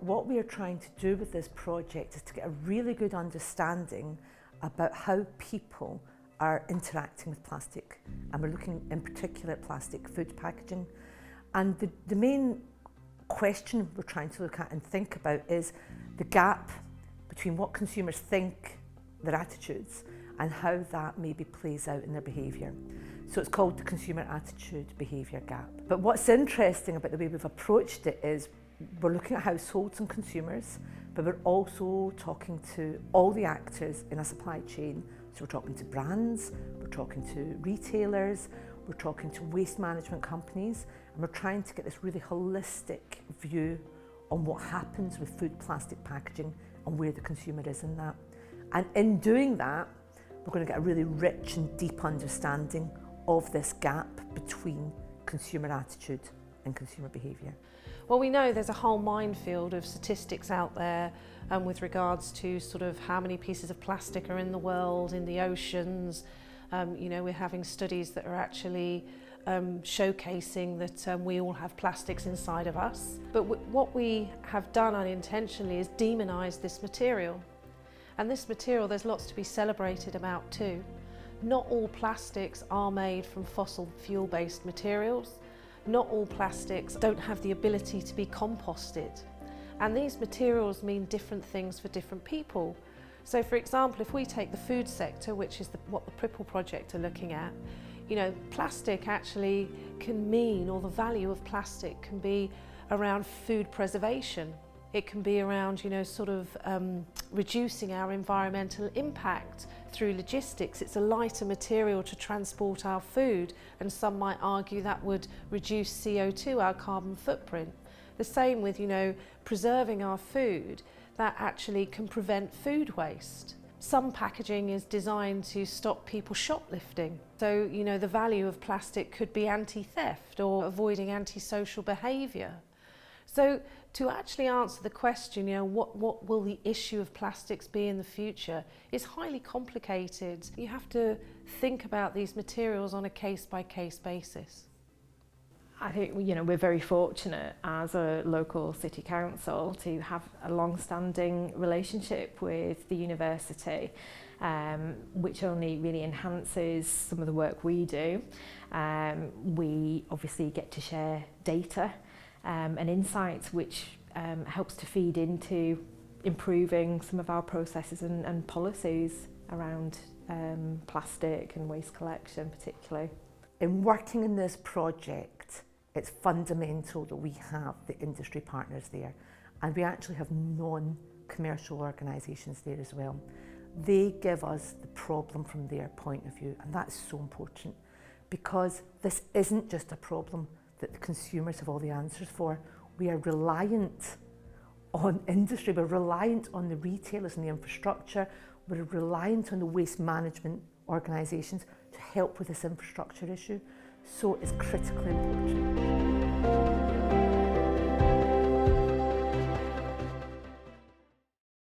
what we are trying to do with this project is to get a really good understanding about how people are interacting with plastic, and we're looking in particular at plastic food packaging. And the main question we're trying to look at and think about is the gap between what consumers think, their attitudes, and how that maybe plays out in their behaviour. So it's called the consumer attitude behaviour gap. But what's interesting about the way we've approached it is we're looking at households and consumers, but we're also talking to all the actors in a supply chain. So we're talking to brands, we're talking to retailers, we're talking to waste management companies, and we're trying to get this really holistic view on what happens with food plastic packaging and where the consumer is in that. And in doing that, we're going to get a really rich and deep understanding of this gap between consumer attitude and consumer behaviour. Well, we know there's a whole minefield of statistics out there with regards to sort of how many pieces of plastic are in the world, in the oceans. You know, we're having studies that are actually showcasing that we all have plastics inside of us. But what we have done unintentionally is demonise this material. And this material, there's lots to be celebrated about too. Not all plastics are made from fossil fuel-based materials. Not all plastics don't have the ability to be composted. And these materials mean different things for different people. So for example, if we take the food sector, which is what the PPiPL project are looking at, you know, plastic actually can mean, or the value of plastic can be around food preservation. It can be around, you know, sort of reducing our environmental impact through logistics. It's a lighter material to transport our food, and some might argue that would reduce CO2, our carbon footprint. The same with, you know, preserving our food, that actually can prevent food waste. Some packaging is designed to stop people shoplifting. So, you know, the value of plastic could be anti-theft or avoiding antisocial behaviour. So to actually answer the question, you know, what will the issue of plastics be in the future, is highly complicated. You have to think about these materials on a case-by-case basis. I think, you know, we're very fortunate as a local city council to have a long-standing relationship with the university, which only really enhances some of the work we do. We obviously get to share data and insights, which helps to feed into improving some of our processes and policies around plastic and waste collection particularly. In working in this project, it's fundamental that we have the industry partners there, and we actually have non-commercial organisations there as well. They give us the problem from their point of view, and that's so important, because this isn't just a problem that the consumers have all the answers for. We are reliant on industry, we're reliant on the retailers and the infrastructure, we're reliant on the waste management organisations to help with this infrastructure issue. So it's critically important.